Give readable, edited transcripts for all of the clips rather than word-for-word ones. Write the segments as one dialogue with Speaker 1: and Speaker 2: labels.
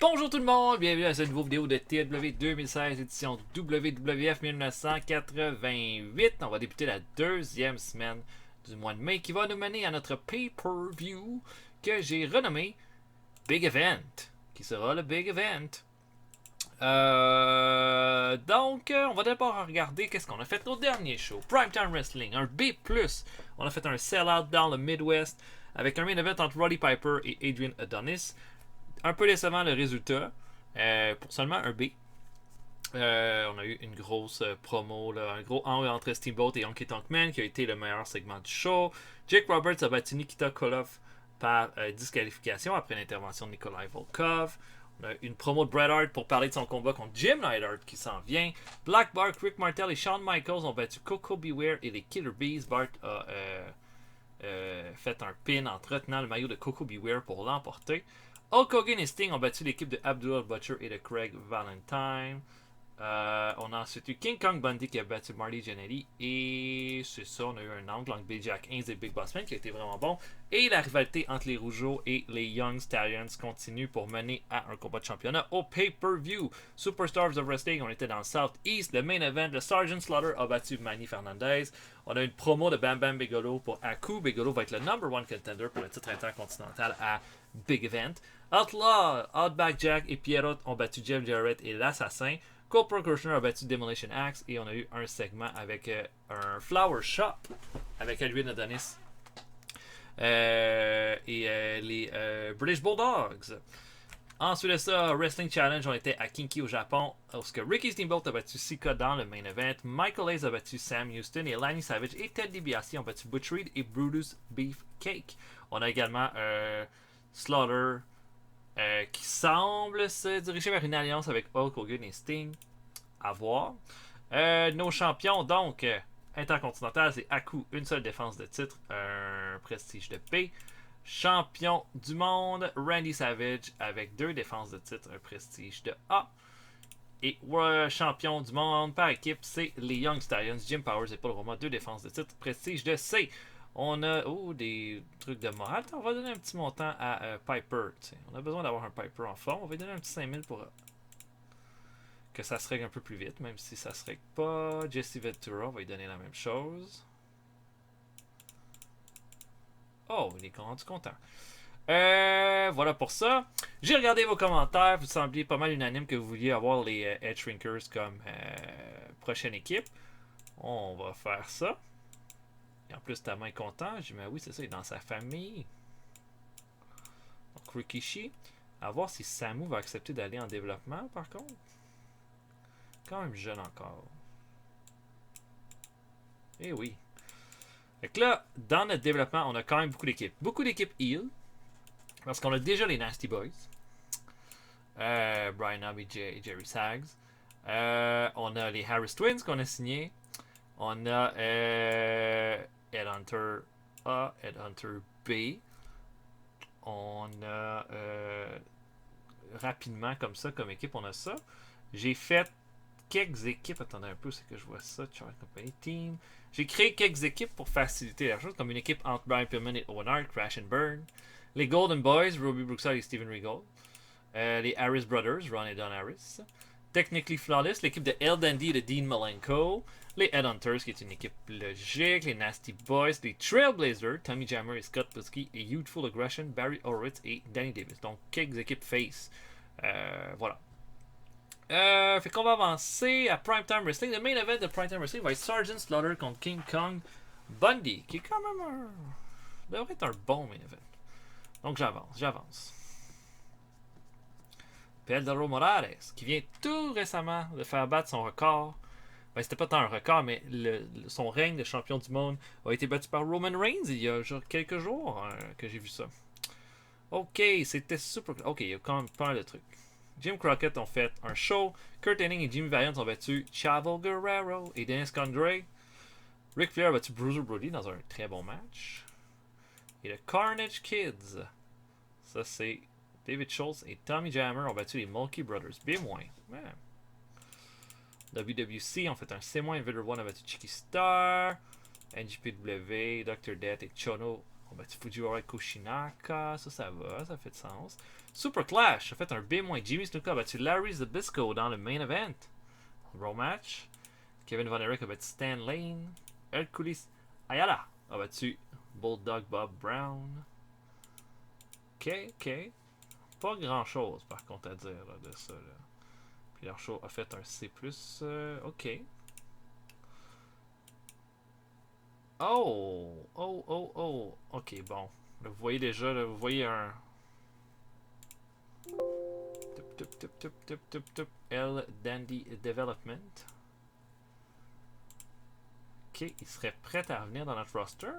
Speaker 1: Bonjour tout le monde, bienvenue à cette nouvelle vidéo de TW 2016, édition WWF 1988. On va débuter la deuxième semaine du mois de mai qui va nous mener à notre pay-per-view que j'ai renommé Big Event, qui sera le Big Event. On va d'abord regarder qu'est-ce qu'on a fait au dernier show. Primetime Wrestling, un B+. On a fait un sell-out dans le Midwest avec un main event entre Roddy Piper et Adrian Adonis. Un peu décevant le résultat, pour seulement un B. On a eu une grosse promo, là, un gros angle entre Steamboat et Honky Tonk Man qui a été le meilleur segment du show. Jake Roberts a battu Nikita Koloff par disqualification après l'intervention de Nikolai Volkov. On a une promo de Bret Hart pour parler de son combat contre Jim Neidhart qui s'en vient. Black Bart, Rick Martel et Shawn Michaels ont battu Coco Beware et les Killer Bees. Bart a fait un pin en retenant le maillot de Coco Beware pour l'emporter. Hulk Hogan et Sting ont battu l'équipe de Abdullah Butcher et de Craig Valentine. On a ensuite eu King Kong Bundy qui a battu Marty Jannetty. Et c'est ça, on a eu un angle entre Big Jack Haynes et Big Boss Man qui a été vraiment bon. Et la rivalité entre les Rougeaux et les Young Stallions continue pour mener à un combat de championnat au pay-per-view. Superstars of Wrestling, on était dans le Southeast. Le main event, le Sergeant Slaughter a battu Manny Fernandez. On a une promo de Bam Bam Bigelow pour Haku. Bigelow va être le number one contender pour le titre intercontinental à Big Event. Outlaw, Outback Jack et Pierrot ont battu Jeff Jarrett et l'Assassin. Cole Kirchner a battu Demolition Axe et on a eu un segment avec un Flower Shop avec Adrian Adonis et les British Bulldogs. Ensuite de ça, Wrestling Challenge, on était à Kinki au Japon, lorsque Ricky Steamboat a battu Sika dans le main event, Michael Hayes a battu Sam Houston et Lanny Savage et Ted DiBiase ont battu Butch Reed et Brutus Beefcake. On a également Slaughter qui semble se diriger vers une alliance avec Hulk Hogan et Sting. À voir. Nos champions, donc, intercontinental, c'est Haku, une seule défense de titre, un prestige de P. Champion du monde, Randy Savage, avec 2 défenses de titre, un prestige de A. Et champion du monde par équipe, c'est les Young Stallions, Jim Powers et Paul Roma, 2 défenses de titre, prestige de C. On a des trucs de morale. On va donner un petit montant à Piper. T'sais. On a besoin d'avoir un Piper en forme. On va lui donner un petit 5000 pour que ça se règle un peu plus vite, même si ça se règle pas. Jesse Ventura, on va lui donner la même chose. Oh, il est rendu content. Voilà pour ça. J'ai regardé vos commentaires. Vous sembliez pas mal unanime que vous vouliez avoir les Edge Shrinkers comme prochaine équipe. On va faire ça. Et en plus, ta main est content. J'ai dit, mais oui, c'est ça, il est dans sa famille. Donc, Rikishi. À voir si Samu va accepter d'aller en développement, par contre. Quand même jeune encore. Eh oui. Fait que là, dans notre développement, on a quand même beaucoup d'équipes. Beaucoup d'équipes heel. Parce qu'on a déjà les Nasty Boys. Brian Knob et Jerry Sags. On a les Harris Twins qu'on a signés. On a Headhunter A, Headhunter B. On a rapidement comme ça, comme équipe, on a ça. J'ai fait quelques équipes. Attendez un peu, c'est que je vois ça. Charlie Company Team. J'ai créé quelques équipes pour faciliter la chose, comme une équipe entre Brian Pillman et Owen Hart, Crash and Burn. Les Golden Boys, Robbie Brookside et Steven Regal. Les Harris Brothers, Ron et Don Harris. Technically Flawless, l'équipe de El Dandy et de Dean Malenko. Les Headhunters, qui est une équipe logique. Les Nasty Boys, les Trailblazers, Tommy Jammer et Scott Putski. Et Youthful Aggression, Barry Horowitz et Danny Davis. Donc, quelques équipes face. Voilà. Fait qu'on va avancer à Primetime Wrestling. Le main event de Primetime Wrestling va être Sergeant Slaughter contre King Kong Bundy, qui est quand même devrait être un bon main event. Donc j'avance. Pedro Morales, qui vient tout récemment de faire battre son record. Ben, c'était pas tant un record, mais son règne de champion du monde a été battu par Roman Reigns il y a quelques jours que j'ai vu ça. Ok, c'était super. Ok, il y a quand même pas mal de trucs. Jim Crockett ont fait un show. Kurt Hennig et Jimmy Valiant ont battu Chavo Guerrero et Dennis Condrey. Ric Flair a battu Bruiser Brody dans un très bon match. Et le Carnage Kids. Ça, c'est David Schultz et Tommy Jammer ont battu les Mulkey Brothers. B-. Ouais. WWC ont fait un C-. Vader One a battu Chicky Star. NJPW, Dr. Death et Chono On va battu Fujiwara Koshinaka, ça va, ça fait de sens. Super Clash a fait un B-. Jimmy Snuka a battu Larry Zbyszko dans le main event. Raw match. Kevin Von Erich a battu Stan Lane. Hercules Ayala a battu Bulldog Bob Brown. Ok. Pas grand chose par contre à dire là, de ça. Là. Puis leur show a fait un C+. Ok. Oh. Ok, bon. Là, vous voyez déjà, là, vous voyez un. L Dandy Development. Ok, il serait prêt à revenir dans notre roster.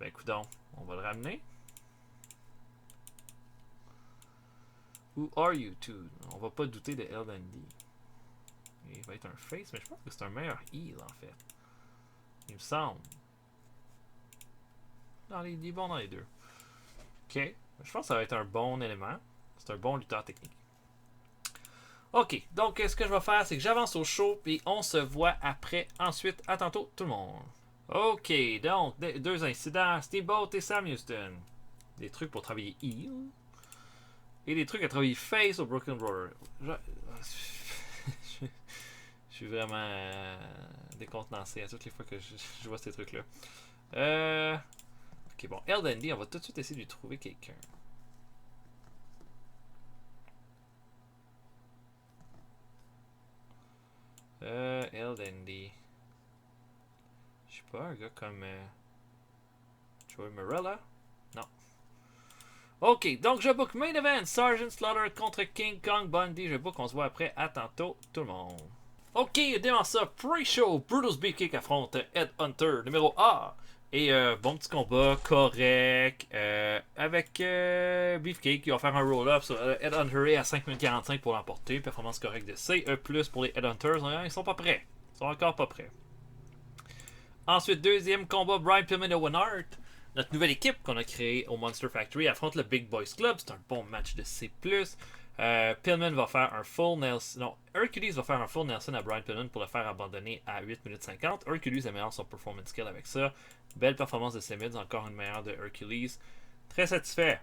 Speaker 1: Ben écoute, on va le ramener. Who are you two? On va pas douter de L Dandy. Il va être un face, mais je pense que c'est un meilleur heal en fait. Il me semble. Il est bon dans les deux. Ok. Je pense que ça va être un bon élément. C'est un bon lutteur technique. Ok. Donc, ce que je vais faire, c'est que j'avance au show. Puis on se voit après. Ensuite, à tantôt tout le monde. Ok. Donc, deux incidents. Steamboat et Sam Houston. Des trucs pour travailler heal. Et des trucs à travailler face au Broken Roller. Je suis vraiment décontenancé à toutes les fois que je vois ces trucs-là. Ok, bon. L Dandy, on va tout de suite essayer de lui trouver quelqu'un. L Dandy. Je sais pas, un gars comme Joey Morella? Non. Ok, donc je book main event. Sergeant Slaughter contre King Kong Bundy. Je book, on se voit après. À tantôt, tout le monde. Ok, devant ça, pre-show, Brutus Beefcake affronte Ed Hunter, numéro A. Et bon petit combat, correct, avec Beefcake qui va faire un roll-up sur Ed Hunter à 5 minutes 45 pour l'emporter. Performance correcte de C. Pour les Ed Hunters, ils sont pas prêts. Ils sont encore pas prêts. Ensuite, deuxième combat, Brian Pillman et Owen Hart. Notre nouvelle équipe qu'on a créée au Monster Factory affronte le Big Boys Club. C'est un bon match de C+. Pillman va faire un full Nelson. Non, Hercules va faire un full Nelson à Brian Pillman pour le faire abandonner à 8 minutes 50. Hercules améliore son performance skill avec ça. Belle performance de Semids, encore une meilleure de Hercules. Très satisfait.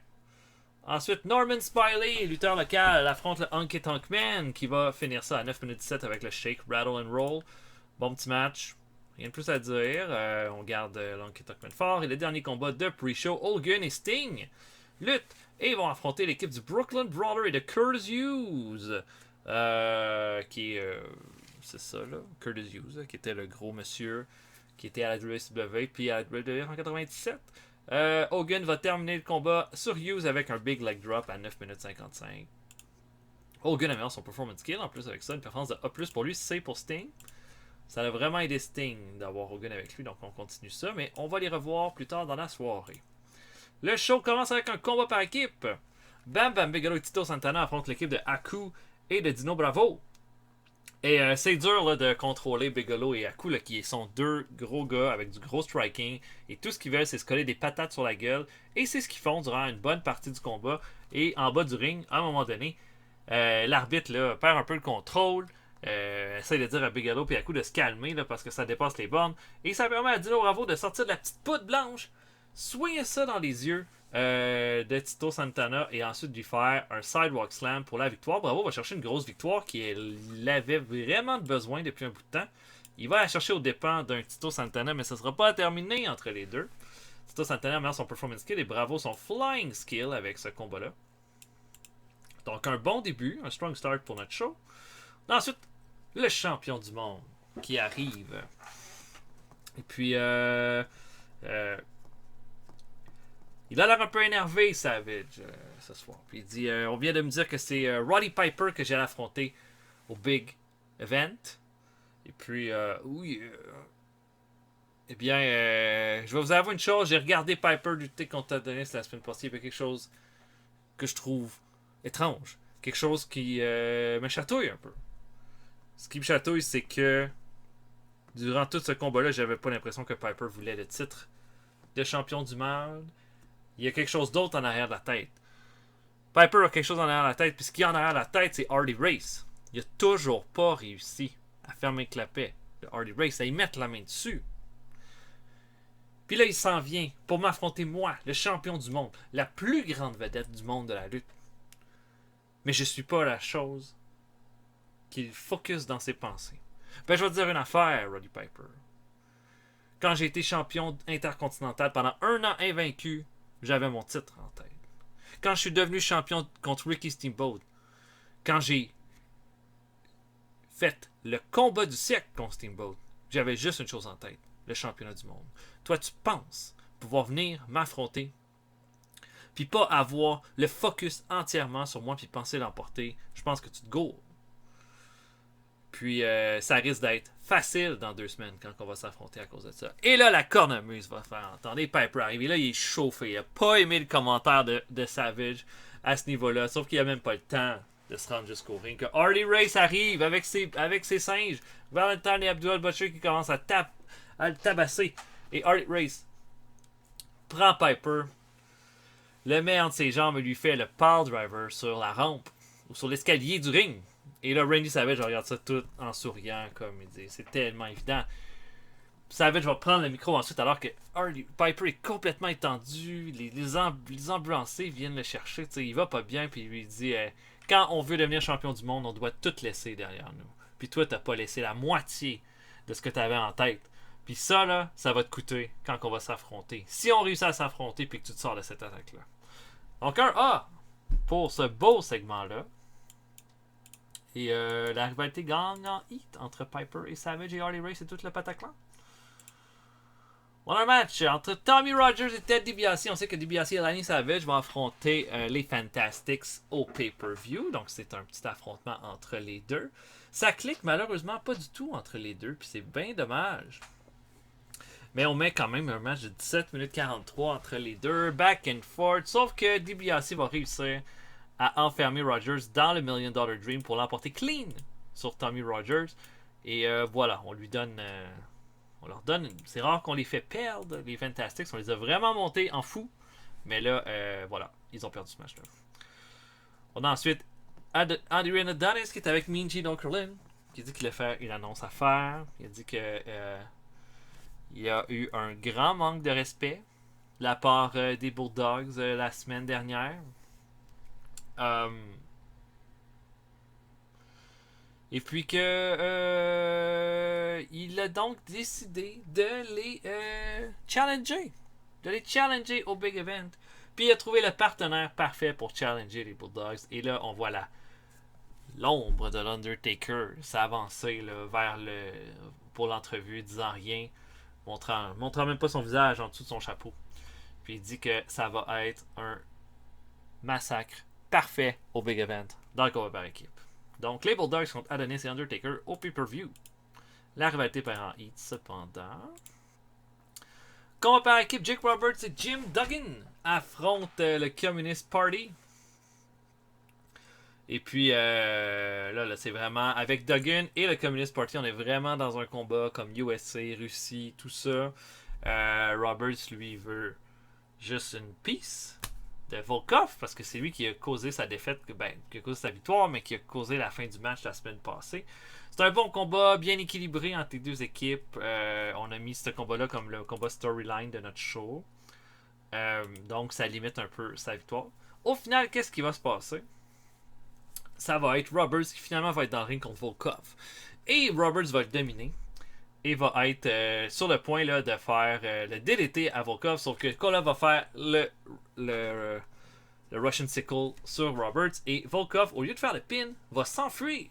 Speaker 1: Ensuite, Norman Smiley, lutteur local, affronte le Honky Tonk Man qui va finir ça à 9 minutes 17 avec le Shake, Rattle and Roll. Bon petit match. Rien de plus à dire. On garde l'Honky Tonk Man fort. Et le dernier combat de pre-show, Hogan et Sting luttent et vont affronter l'équipe du Brooklyn Brawler et de Curtis Hughes. Qui est. C'est ça, là. Curtis Hughes, qui était le gros monsieur qui était à la WCW puis à la WWE en 97. Hogan va terminer le combat sur Hughes avec un big leg drop à 9 minutes 55. Hogan améliore son performance skill. En plus, avec ça, une performance de A+, pour lui, C pour Sting. Ça a vraiment aidé Sting d'avoir Hogan avec lui, donc on continue ça, mais on va les revoir plus tard dans la soirée. Le show commence avec un combat par équipe. Bam Bam Bigelow et Tito Santana affrontent l'équipe de Haku et de Dino Bravo. Et c'est dur là, de contrôler Bigelow et Haku, là, qui sont deux gros gars avec du gros striking. Et tout ce qu'ils veulent, c'est se coller des patates sur la gueule. Et c'est ce qu'ils font durant une bonne partie du combat. Et en bas du ring, à un moment donné, l'arbitre là, perd un peu le contrôle. Essaye de dire à Bigelow et Haku de se calmer là, parce que ça dépasse les bornes. Et ça permet à Dino Bravo de sortir de la petite poudre blanche, soigner ça dans les yeux de Tito Santana et ensuite lui faire un sidewalk slam pour la victoire. Bravo va chercher une grosse victoire qu'il avait vraiment besoin depuis un bout de temps. Il va la chercher aux dépens d'un Tito Santana, mais ça ne sera pas terminé entre les deux. Tito Santana améliore son performance skill et Bravo son flying skill avec ce combat-là. Donc un bon début, un strong start pour notre show. Ensuite, le champion du monde qui arrive. Et puis, il a l'air un peu énervé, Savage, ce soir. Puis il dit, on vient de me dire que c'est Roddy Piper que j'allais affronter au Big Event. Et puis, oui. Eh bien, je vais vous avouer une chose. J'ai regardé Piper lutter contre Adonis la semaine passée. Il y avait quelque chose que je trouve étrange. Quelque chose qui me chatouille un peu. Ce qui me chatouille, c'est que durant tout ce combat-là, j'avais pas l'impression que Piper voulait le titre de champion du monde. Il y a quelque chose d'autre en arrière de la tête. Piper a quelque chose en arrière de la tête, puis ce qu'il y a en arrière de la tête, c'est Hardy Race. Il a toujours pas réussi à fermer le clapet de Hardy Race, à y mettre la main dessus. Puis là, il s'en vient pour m'affronter moi, le champion du monde, la plus grande vedette du monde de la lutte. Mais je suis pas la chose qu'il focus dans ses pensées. Ben, je vais te dire une affaire, Roddy Piper. Quand j'ai été champion intercontinental pendant 1 an invaincu, j'avais mon titre en tête. Quand je suis devenu champion contre Ricky Steamboat, quand j'ai fait le combat du siècle contre Steamboat, j'avais juste une chose en tête, le championnat du monde. Toi, tu penses pouvoir venir m'affronter, puis pas avoir le focus entièrement sur moi, puis penser l'emporter. Je pense que tu te gourdes. Puis ça risque d'être facile dans 2 semaines quand on va s'affronter à cause de ça. Et là, la cornemuse va faire entendre. Et Piper arrive. Et là, il est chauffé. Il a pas aimé le commentaire de Savage à ce niveau-là. Sauf qu'il a même pas le temps de se rendre jusqu'au ring. Que Harley Race arrive avec ses singes. Valentine et Abdul Butcher qui commencent à le tabasser. Et Harley Race prend Piper, le met entre ses jambes et lui fait le pile driver sur la rampe ou sur l'escalier du ring. Et là, Randy Savage regarde ça tout en souriant, comme il dit. C'est tellement évident. Savage va prendre le micro ensuite, alors que Piper est complètement étendu. Les ambulanciers viennent le chercher. T'sais, il va pas bien, puis il lui dit quand on veut devenir champion du monde, on doit tout laisser derrière nous. Puis toi, t'as pas laissé la moitié de ce que t'avais en tête. Puis ça, là, ça va te coûter quand on va s'affronter. Si on réussit à s'affronter, puis que tu te sors de cette attaque-là. Donc, un A pour ce beau segment-là. Et la rivalité gagne en heat entre Piper et Savage et Harley Race et tout le pataclan. On a un match entre Tommy Rogers et Ted DiBiase. On sait que DiBiase et Randy Savage vont affronter les Fantastics au pay-per-view. Donc c'est un petit affrontement entre les deux. Ça clique malheureusement pas du tout entre les deux. Puis c'est bien dommage. Mais on met quand même un match de 17 minutes 43 entre les deux. Back and forth. Sauf que DiBiase va réussir à enfermer Rogers dans le $1 Million Dream pour l'emporter clean sur Tommy Rogers. Et voilà, on leur donne. C'est rare qu'on les fait perdre, les Fantastics. On les a vraiment montés en fou. Mais là, voilà, ils ont perdu ce match-là. On a ensuite Adrian Adonis qui est avec Mean Gene Okerlund, qui dit qu'il a fait une annonce à faire. Il a dit que il y a eu un grand manque de respect de la part des Bulldogs la semaine dernière. Et puis que il a donc décidé de les challenger. De les challenger au Big Event. Puis il a trouvé le partenaire parfait pour challenger les Bulldogs. Et là, on voit l'ombre de l'Undertaker s'avancer vers pour l'entrevue, disant rien, montrant même pas son visage en dessous de son chapeau. Puis il dit que ça va être un massacre parfait au Big Event dans le combat par équipe. Donc les Bulldogs contre Adonis et Undertaker au pay-per-view. La rivalité perd en heat cependant. Combat par équipe, Jake Roberts et Jim Duggan affrontent le Communist Party. Et puis là c'est vraiment avec Duggan et le Communist Party, on est vraiment dans un combat comme USA, Russie, tout ça. Roberts lui veut juste une piece de Volkov, parce que c'est lui qui a causé sa défaite, qui a causé sa victoire, mais qui a causé la fin du match la semaine passée. C'est un bon combat, bien équilibré entre les deux équipes. On a mis ce combat-là comme le combat storyline de notre show. Donc ça limite un peu sa victoire. Au final, qu'est-ce qui va se passer? Ça va être Roberts qui finalement va être dans le ring contre Volkov. Et Roberts va le dominer. Et va être sur le point là, de faire le DDT à Volkov. Sauf que Kola va faire le Russian Sickle sur Roberts. Et Volkov, au lieu de faire le pin, va s'enfuir.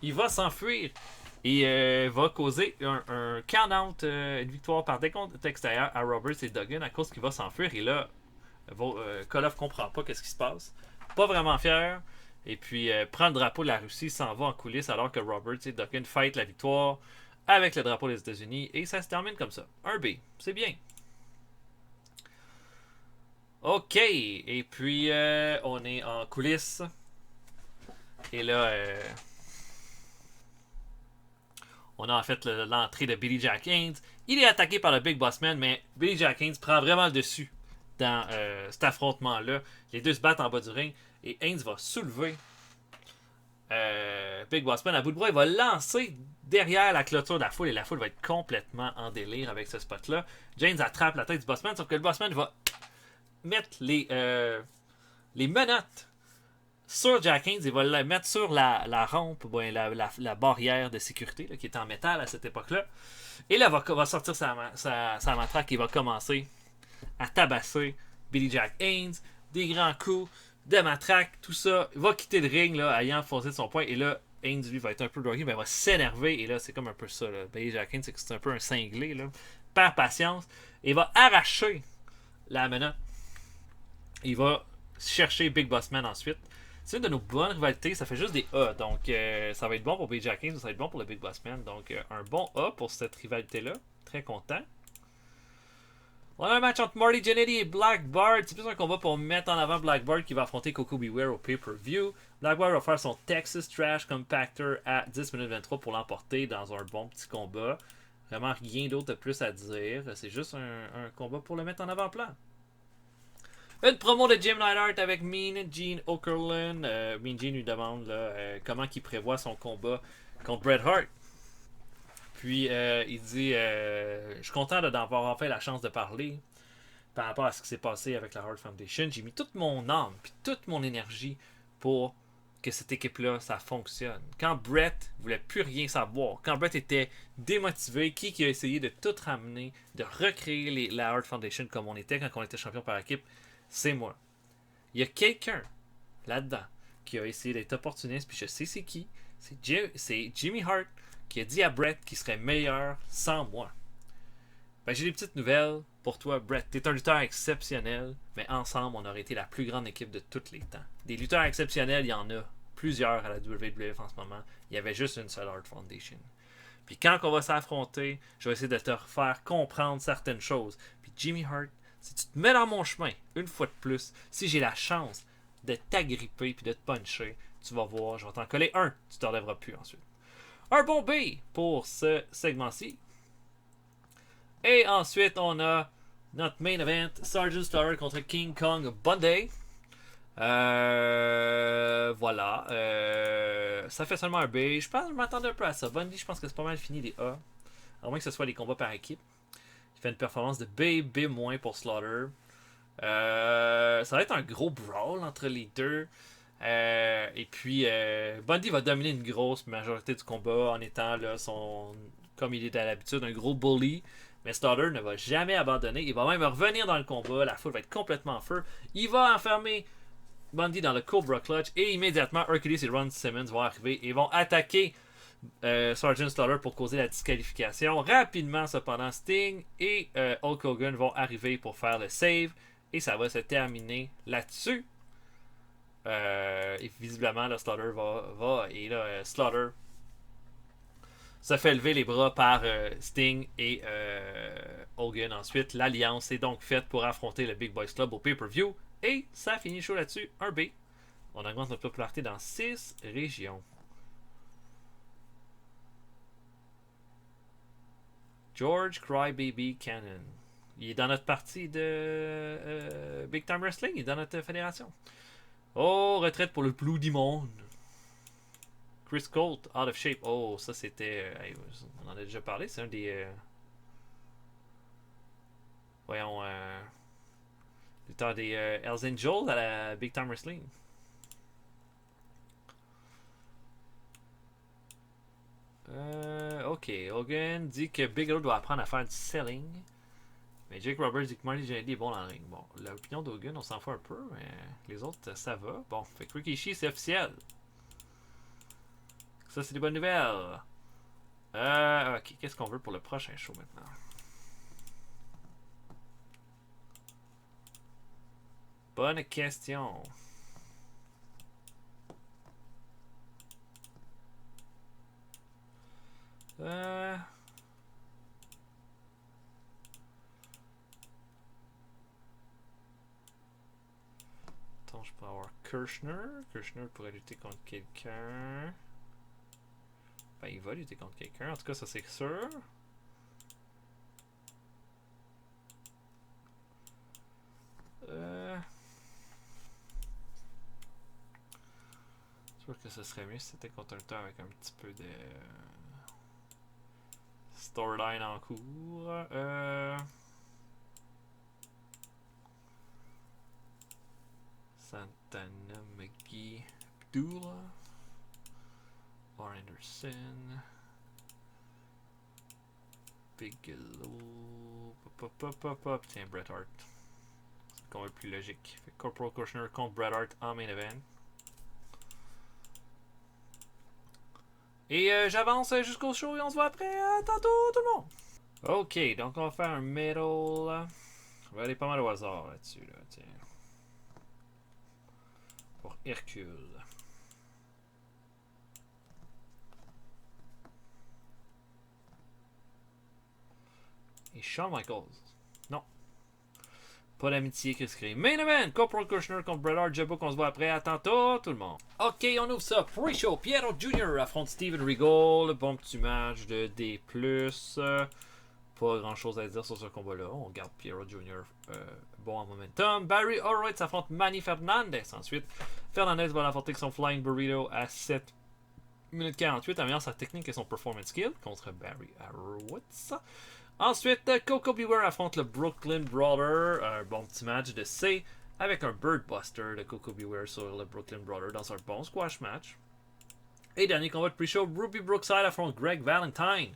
Speaker 1: Il va s'enfuir. Et va causer un count-out, une victoire par décompte extérieur à Roberts et Duggan à cause qu'il va s'enfuir. Et là, Kola comprend pas qu'est-ce qui se passe. Pas vraiment fier. Et puis prend le drapeau de la Russie, s'en va en coulisses alors que Roberts et Duggan fight la victoire avec le drapeau des États-Unis. Et ça se termine comme ça. Un B. C'est bien. Ok. Et puis on est en coulisses. Et là, on a en fait l'entrée de Billy Jack Haynes. Il est attaqué par le Big Boss Man, mais Billy Jack Haynes prend vraiment le dessus dans cet affrontement-là. Les deux se battent en bas du ring. Et Haynes va soulever Big Boss Man à bout de bras, il va lancer derrière la clôture de la foule et la foule va être complètement en délire avec ce spot-là. James attrape la tête du Bossman, sauf que le Bossman va mettre les menottes sur Jack Haynes, il va le mettre sur la rampe, ben, la barrière de sécurité là, qui est en métal à cette époque-là. Et là, va sortir sa matraque et va commencer à tabasser Billy Jack Haynes, des grands coups de matraque, tout ça. Il va quitter le ring là, ayant foncé de son poing. Et là, Haynes, lui, va être un peu droggy, mais il va s'énerver. Et là, c'est comme un peu ça. Là. Billy Jack Haynes, c'est un peu un cinglé. Là. Perd patience. Et il va arracher la menotte. Il va chercher Big Boss Man ensuite. C'est une de nos bonnes rivalités. Ça fait juste des A. Donc, ça va être bon pour Billy Jack Haynes. Ça va être bon pour le Big Boss Man. Donc, un bon A pour cette rivalité-là. Très content. On a un match entre Marty Jannetty et Blackbard. C'est plus un combat pour mettre en avant Blackbard qui va affronter Coco Beware au pay-per-view. Blackbard va faire son Texas Trash Compactor à 10 minutes 23 pour l'emporter dans un bon petit combat. Vraiment rien d'autre de plus à dire. C'est juste un combat pour le mettre en avant-plan. Une promo de Jim Neidhart avec Mean Gene Okerlund. Mean Gene lui demande là, comment il prévoit son combat contre Bret Hart. Puis il dit je suis content d'avoir enfin la chance de parler par rapport à ce qui s'est passé avec la Hart Foundation. J'ai mis toute mon âme puis toute mon énergie pour que cette équipe-là, ça fonctionne. Quand Bret voulait plus rien savoir, quand Bret était démotivé, qui a essayé de tout ramener, de recréer la Hart Foundation comme on était quand on était champion par équipe, c'est moi. Il y a quelqu'un là-dedans qui a essayé d'être opportuniste, puis je sais c'est qui. C'est Jimmy Hart qui a dit à Bret qu'il serait meilleur sans moi. Ben, j'ai des petites nouvelles pour toi, Bret. T'es un lutteur exceptionnel, mais ensemble, on aurait été la plus grande équipe de tous les temps. Des lutteurs exceptionnels, il y en a plusieurs à la WWF en ce moment. Il y avait juste une seule Hart Foundation. Puis quand on va s'affronter, je vais essayer de te faire comprendre certaines choses. Puis Jimmy Hart, si tu te mets dans mon chemin, une fois de plus, si j'ai la chance de t'agripper puis de te puncher, tu vas voir, je vais t'en coller un, tu t'en relèveras plus ensuite. Un bon B pour ce segment-ci. Et ensuite, on a notre main event, Sergeant Slaughter contre King Kong Bundy. Voilà. Ça fait seulement un B. Je m'attendais un peu à ça. Bundy, je pense que c'est pas mal fini les A. À moins que ce soit les combats par équipe. Il fait une performance de B, B- pour Slaughter. Ça va être un gros brawl entre les deux. Et puis, Bundy va dominer une grosse majorité du combat en étant là, comme il est à l'habitude, un gros bully. Mais Slaughter ne va jamais abandonner. Il va même revenir dans le combat. La foule va être complètement en feu. Il va enfermer Bundy dans le Cobra Clutch. Et immédiatement, Hercules et Ron Simmons vont arriver et vont attaquer Sergeant Slaughter pour causer la disqualification. Rapidement, cependant, Sting et Hulk Hogan vont arriver pour faire le save. Et ça va se terminer là-dessus. Et visiblement, le Slaughter va et là, Slaughter se fait lever les bras par Sting et Hogan. Ensuite, l'alliance est donc faite pour affronter le Big Boys Club au pay-per-view. Et ça finit chaud là-dessus. Un B. On augmente notre popularité dans 6 régions. George Crybaby Cannon. Il est dans notre partie de Big Time Wrestling. Il est dans notre fédération. Oh, retraite pour le Bloody Monde. Chris Colt, out of shape. Oh, ça c'était. On en a déjà parlé. C'est un des. Voyons. Lutteur des Hells Angels à la Big Time Wrestling. Ok. Hogan dit que Bigelow doit apprendre à faire du selling. Mais Jake Roberts dit que Marty Jannetty est bon dans le ring. Bon, l'opinion d'Hogan, on s'en fout un peu, mais les autres, ça va. Bon, fait que Rikishi, c'est officiel. Ça, c'est des bonnes nouvelles. Ok, qu'est-ce qu'on veut pour le prochain show maintenant? Bonne question. Attends, je peux avoir Kirchner. Kirchner pourrait lutter contre quelqu'un. Ben, il va lutter contre quelqu'un. En tout cas, ça, c'est sûr. Je sûr que ce serait mieux si c'était contre un lutteur avec un petit peu de storyline en cours. Santana, McGee, Abdullah, Arn Anderson, Bigelow, tiens, Bret Hart. C'est quand même plus logique. Fait Corporal Kushner contre Bret Hart en main event. Et j'avance jusqu'au show et on se voit après. Tantôt, tout le monde. Ok, donc on va faire un middle. On va aller pas mal au hasard là-dessus. Là, tiens. Pour Hercule. Et Shawn Michaels. Non. Pas d'amitié qui se crée. Main event, Corporal Kushner contre Bret Hart. Jabba qu'on se voit après. À tantôt, tout le monde. Ok, on ouvre ça. Pre-show. Piero Jr. affronte Steven Regal. Bon petit match de D+. Pas grand chose à dire sur ce combat-là. On garde Piero Jr. Bon en momentum. Barry Horowitz affronte Manny Fernandez. Ensuite, Fernandez va l'emporter avec son Flying Burrito à 7 minutes 48. Améliore sa technique et son performance skill contre Barry Horowitz. Ensuite, Coco Beware affronte le Brooklyn Brawler. Un bon petit match de C avec un Bird Buster de Coco Beware sur le Brooklyn Brawler dans un bon squash match. Et dernier combat de pre-show, Ruby Brookside affronte Greg Valentine.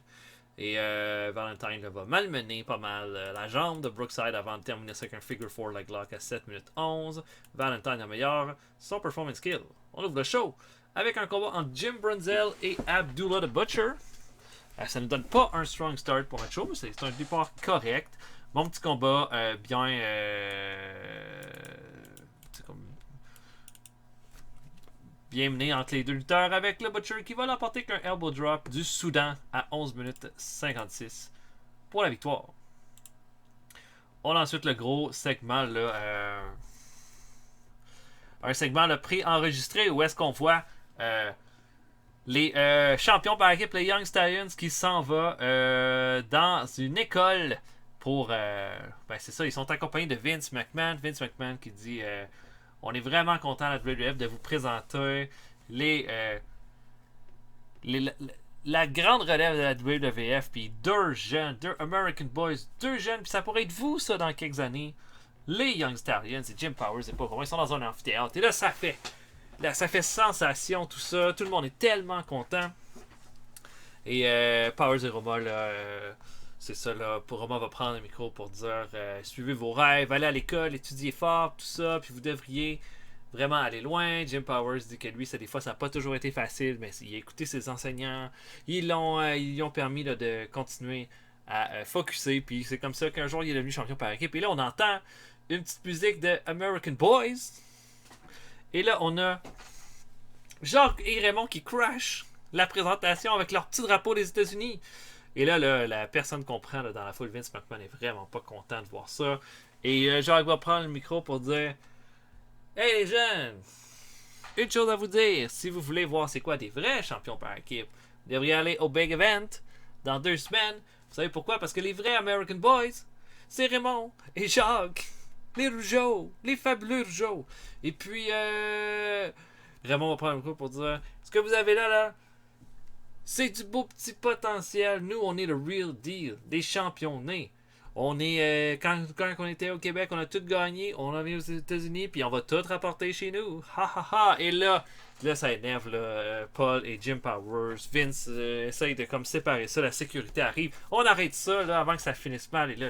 Speaker 1: Et Valentine va malmener pas mal la jambe de Brookside avant de terminer ça avec un Figure 4 leg lock à 7 minutes 11. Valentine améliore son performance skill. On ouvre le show avec un combat entre Jim Brunzell et Abdullah the Butcher. Ça ne donne pas un strong start pour un show, mais c'est un départ correct. Bon petit combat, bien. Bien mené entre les deux lutteurs avec le Butcher qui va l'emporter avec un elbow drop du Soudan à 11 minutes 56 pour la victoire. On a ensuite le gros segment là, un segment là, pré-enregistré où est-ce qu'on voit les champions par équipe, les Young Stallions, qui s'en va dans une école pour... ben c'est ça, ils sont accompagnés de Vince McMahon. Vince McMahon qui dit on est vraiment content à la WWF de vous présenter la grande relève de la WWF, puis deux jeunes, deux American Boys, deux jeunes, puis ça pourrait être vous, ça, dans quelques années. Les Young Stallions et Jim Powers, c'est pas comment, ils sont dans un amphithéâtre. Et là, ça fait sensation, tout ça. Tout le monde est tellement content. Et Powers et Roma, là, c'est ça, là. Roma va prendre le micro pour dire suivez vos rêves, allez à l'école, étudiez fort, tout ça, puis vous devriez vraiment aller loin. Jim Powers dit que lui, des fois, ça n'a pas toujours été facile, mais il a écouté ses enseignants. Ils lui ont permis là, de continuer à focusser, puis c'est comme ça qu'un jour, il est devenu champion par équipe. Et là, on entend une petite musique de American Boys. Et là, on a Jacques et Raymond qui crash la présentation avec leur petit drapeau des États-Unis. Et là, la personne comprend là, dans la foule, Vince McMahon est vraiment pas content de voir ça. Et Jacques va prendre le micro pour dire hey les jeunes, une chose à vous dire, si vous voulez voir c'est quoi des vrais champions par équipe, vous devriez aller au Big Event dans 2 semaines. Vous savez pourquoi? Parce que les vrais American Boys, c'est Raymond et Jacques. Les Rougeaux, les fabuleux Rougeaux. Et puis, Raymond va prendre un coup pour dire ce que vous avez là, c'est du beau petit potentiel. Nous, on est le real deal, des champions nés. On est, quand on était au Québec, on a tout gagné. On est aux États-Unis, puis on va tout rapporter chez nous. Ha ha ha. Et là ça énerve là, Paul et Jim Powers. Vince essaye de comme séparer ça. La sécurité arrive. On arrête ça là, avant que ça finisse mal. Et là,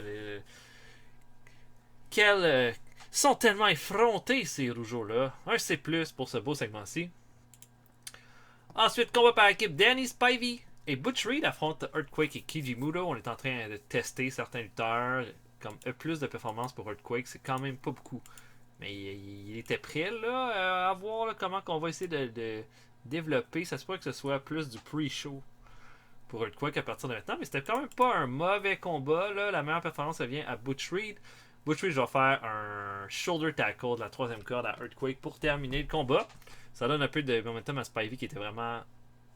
Speaker 1: sont tellement effrontés ces Rougeaux-là. Un C+, pour ce beau segment-ci. Ensuite, combat par équipe, Danny Spivey et Butch Reed affrontent Earthquake et Kijimuto. On est en train de tester certains lutteurs. Comme plus de performance pour Earthquake, c'est quand même pas beaucoup. Mais il était prêt là, à voir là, comment on va essayer de développer. Ça se peut que ce soit plus du pre-show pour Earthquake à partir de maintenant. Mais c'était quand même pas un mauvais combat. Là. La meilleure performance, ça vient à Butch Reed. Butch Reed va faire un shoulder tackle de la 3e corde à Earthquake pour terminer le combat. Ça donne un peu de momentum à Spivey qui était vraiment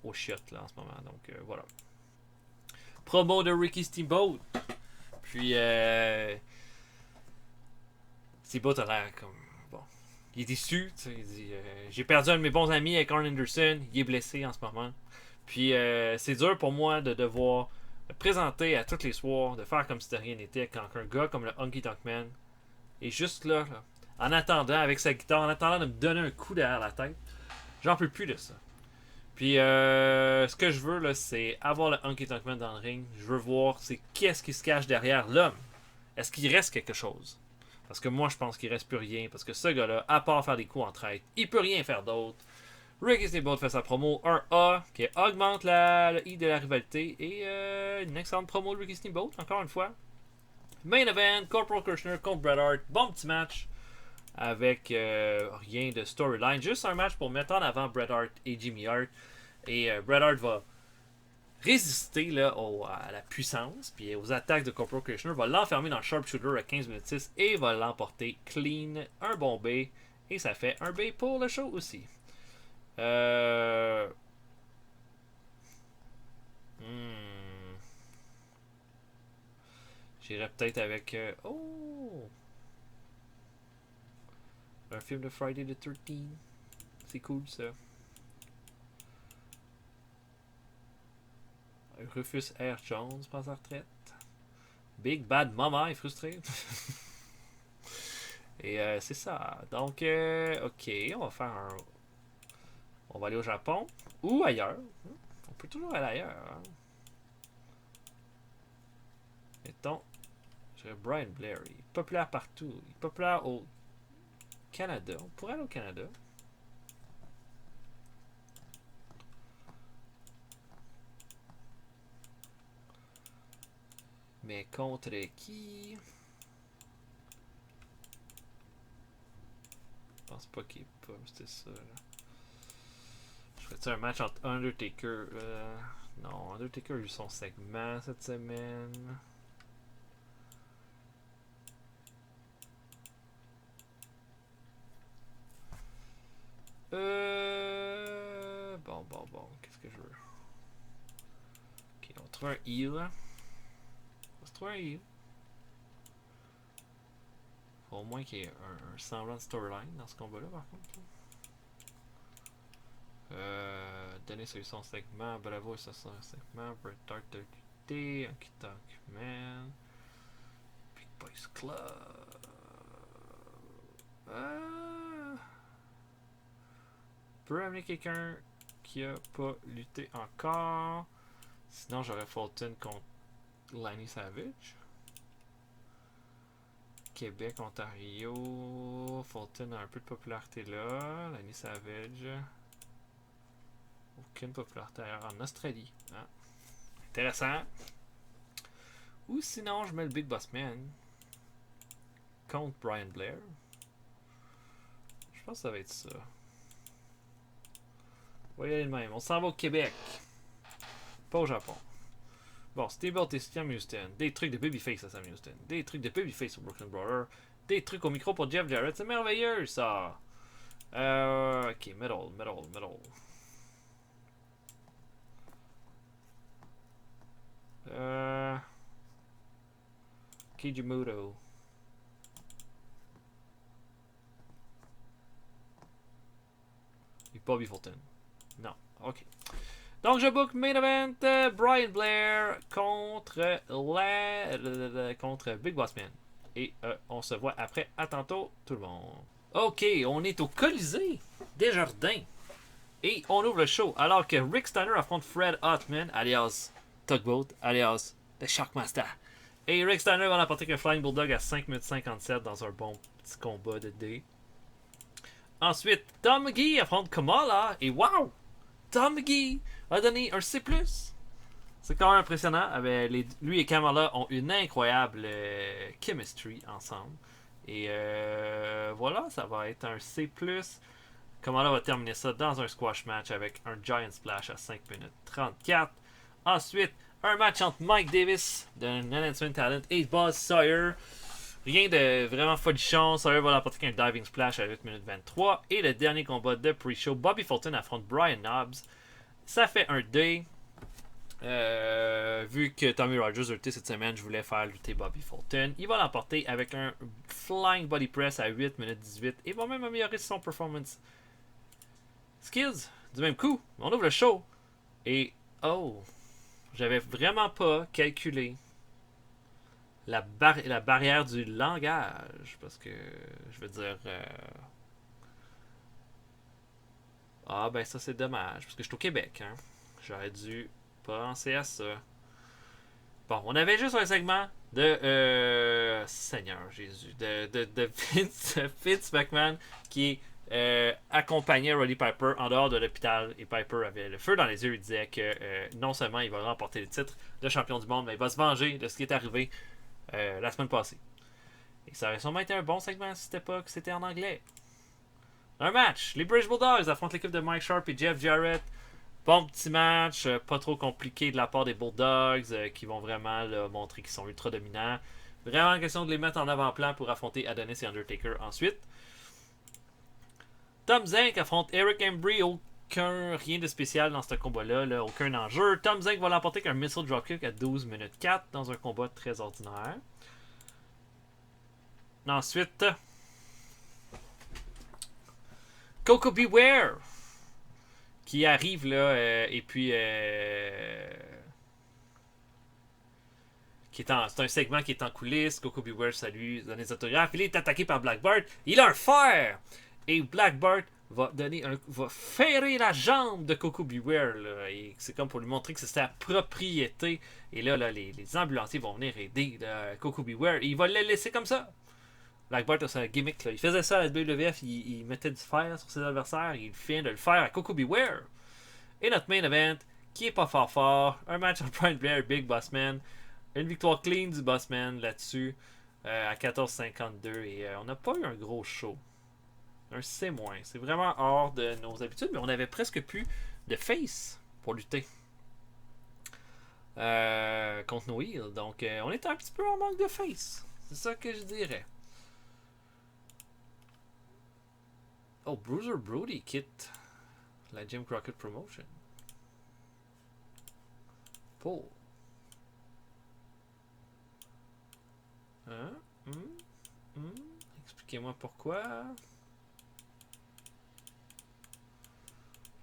Speaker 1: au chiotte là en ce moment. Donc voilà. Promo de Ricky Steamboat. Puis Steamboat a l'air comme... Bon. il est déçu. Il dit j'ai perdu un de mes bons amis avec Arn Anderson. Il est blessé en ce moment. Puis c'est dur pour moi de devoir me présenter à tous les soirs, de faire comme si de rien n'était, quand un gars comme le Honky Tonk Man est juste là, en attendant, avec sa guitare, en attendant de me donner un coup derrière la tête. J'en peux plus de ça. Puis ce que je veux, là, c'est avoir le Honky Tonk Man dans le ring. Je veux voir c'est qu'est-ce qui se cache derrière l'homme. Est-ce qu'il reste quelque chose? Parce que moi, je pense qu'il reste plus rien. Parce que ce gars-là, à part faire des coups en traite, il peut rien faire d'autre. Ricky Steamboat fait sa promo 1A qui augmente le I de la rivalité. Et une excellente promo de Ricky Steamboat, encore une fois. Main event, Corporal Kirchner contre Bret Hart. Bon petit match avec rien de storyline. Juste un match pour mettre en avant Bret Hart et Jimmy Hart. Et Bret Hart va résister là, à la puissance puis aux attaques de Corporal Kirchner, va l'enfermer dans le sharpshooter à 15 minutes 6 et va l'emporter clean, un bon B, et ça fait un B pour le show aussi. J'irais peut-être avec un film de Friday the 13th. C'est cool ça. Rufus R. Jones prend sa retraite. Big Bad Mama est frustré. Et c'est ça. Donc, ok, on va faire un. On va aller au Japon ou ailleurs. On peut toujours aller ailleurs. Hein. Mettons, je dirais Brian Blair. Il est populaire partout. Il est populaire au Canada. On pourrait aller au Canada. Mais contre qui? Je pense pas qu'il est pas. C'était ça. Là. Je ferais-tu un match entre Undertaker? Non, Undertaker a eu son segment cette semaine. Bon. Qu'est-ce que je veux? Ok, on trouve un heal. On va se trouver un heal. Faut au moins qu'il y ait un semblant de storyline dans ce combat-là, par contre. Dennis a eu son segment, Bravo a eu son segment, Bret Hart a lutté, Honky Tonk Man, Big Boys Club. Peut amener quelqu'un qui a pas lutté encore. Sinon, j'aurais Fulton contre Lanny Savage. Québec, Ontario. Fulton a un peu de popularité là. Lanny Savage. Aucune popularité ailleurs en Australie. Ah. Intéressant. Ou sinon, je mets le Big Boss Man contre Brian Blair. Je pense que ça va être ça. On va y aller de même. On s'en va au Québec. Pas au Japon. Bon, Steamboat et Sam Houston. Des trucs de Babyface à Sam Houston. Des trucs de Babyface au Brooklyn Brawler. Des trucs au micro pour Jeff Jarrett. C'est merveilleux, ça. Ok, middle. Kijimuto. Et Bobby Fulton. Non, ok. Donc je book main event Brian Blair contre contre Big Boss Man. Et on se voit après. À tantôt tout le monde. Ok, on est au Colisée Desjardins. Et on ouvre le show alors que Rick Steiner affronte Fred Hotman, alias Tugboat, alias The Shockmaster. Et Rick Steiner va l'emporter qu'un Flying Bulldog à 5 minutes 57 dans un bon petit combat de D. Ensuite, Tom McGee affronte Kamala. Et wow! Tom McGee a donné un C+. C'est quand même impressionnant. Lui et Kamala ont une incroyable chemistry ensemble. Et voilà, ça va être un C+. Kamala va terminer ça dans un squash match avec un Giant Splash à 5 minutes 34. Ensuite, un match entre Mike Davis d'un Enhancement Talent et Buzz Sawyer. Rien de vraiment folichon. Sawyer va l'emporter qu'un Diving Splash à 8 minutes 23. Et le dernier combat de pre-show, Bobby Fulton affronte Brian Knobbs. Ça fait un D. Vu que Tommy Rogers a lutté cette semaine, je voulais faire lutter Bobby Fulton. Il va l'emporter avec un Flying Body Press à 8 minutes 18 et va même améliorer son performance skills du même coup. On ouvre le show et oh, j'avais vraiment pas calculé la barrière du langage parce que je veux dire ah ben ça c'est dommage parce que je suis au Québec hein. J'aurais dû penser à ça. Bon, on avait juste un segment de Seigneur Jésus de Vince McMahon qui accompagnait Roddy Piper en dehors de l'hôpital et Piper avait le feu dans les yeux. Il disait que non seulement il va remporter le titre de champion du monde, mais il va se venger de ce qui est arrivé la semaine passée. Et ça aurait sûrement été un bon segment si c'était pas que c'était en anglais. Un match. Les British Bulldogs affrontent l'équipe de Mike Sharp et Jeff Jarrett. Bon petit match, pas trop compliqué de la part des Bulldogs qui vont vraiment là, montrer qu'ils sont ultra dominants. Vraiment question de les mettre en avant-plan pour affronter Adonis et Undertaker ensuite. Tom Zank affronte Eric Embry. Rien de spécial dans ce combat-là, là, aucun enjeu. Tom Zank va l'emporter avec un missile dropkick à 12 minutes 4 dans un combat très ordinaire. Ensuite, Coco Beware qui arrive là et puis c'est un segment qui est en coulisses. Coco Beware salue, donne des autographes. Il est attaqué par Black Bart. Il a un fer et Black Bart va ferrer la jambe de Coco Beware là, et c'est comme pour lui montrer que c'est sa propriété. Et là les ambulanciers vont venir aider Coco Beware et il va le laisser comme ça. Black Bart a sa gimmick là. Il faisait ça à la WWF, il mettait du fer sur ses adversaires, il vient de le faire à Coco Beware. Et notre main event, qui est pas fort, un match entre Brian Blair et Big Boss Man, une victoire clean du Boss Man là-dessus à 14,52 et on n'a pas eu un gros show. Un C-, c'est vraiment hors de nos habitudes, mais on avait presque plus de face pour lutter contre nos heels, donc on était un petit peu en manque de face, c'est ça que je dirais. Oh, Bruiser Brody quitte la Jim Crockett Promotion. Paul. Hein? Expliquez-moi pourquoi.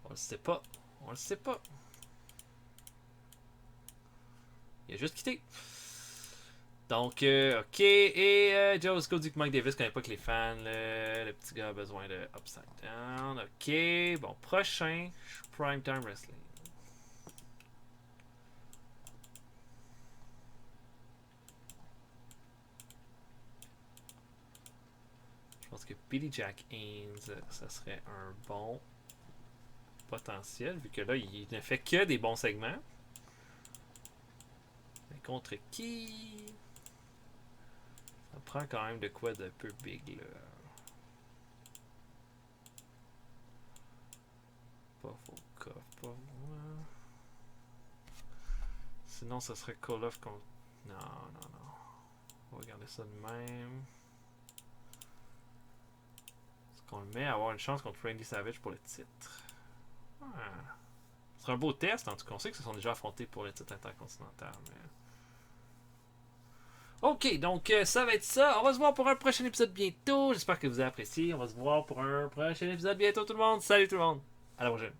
Speaker 1: On le sait pas. On le sait pas. Il a juste quitté. Donc, ok. Et Joe Scott dit que Mike Davis connaît pas que les fans. Le petit gars a besoin de Upside Down. Ok. Bon, prochain. Primetime Wrestling. Je pense que Billy Jack Haynes, ça serait un bon potentiel, vu que là, il ne fait que des bons segments. Mais contre qui? Ça prend quand même de quoi de peu big, là. Pas Volkov, pas moi. Sinon, ça serait Call of contre... Non. On va regarder ça de même. Est-ce qu'on le met à avoir une chance contre Randy Savage pour le titre? Ce serait un beau test, en tout cas. On sait qu'ils se sont déjà affrontés pour le titre intercontinental, mais... Ok, donc ça va être ça. On va se voir pour un prochain épisode bientôt. J'espère que vous avez apprécié. On va se voir pour un prochain épisode bientôt, tout le monde. Salut tout le monde. À la prochaine.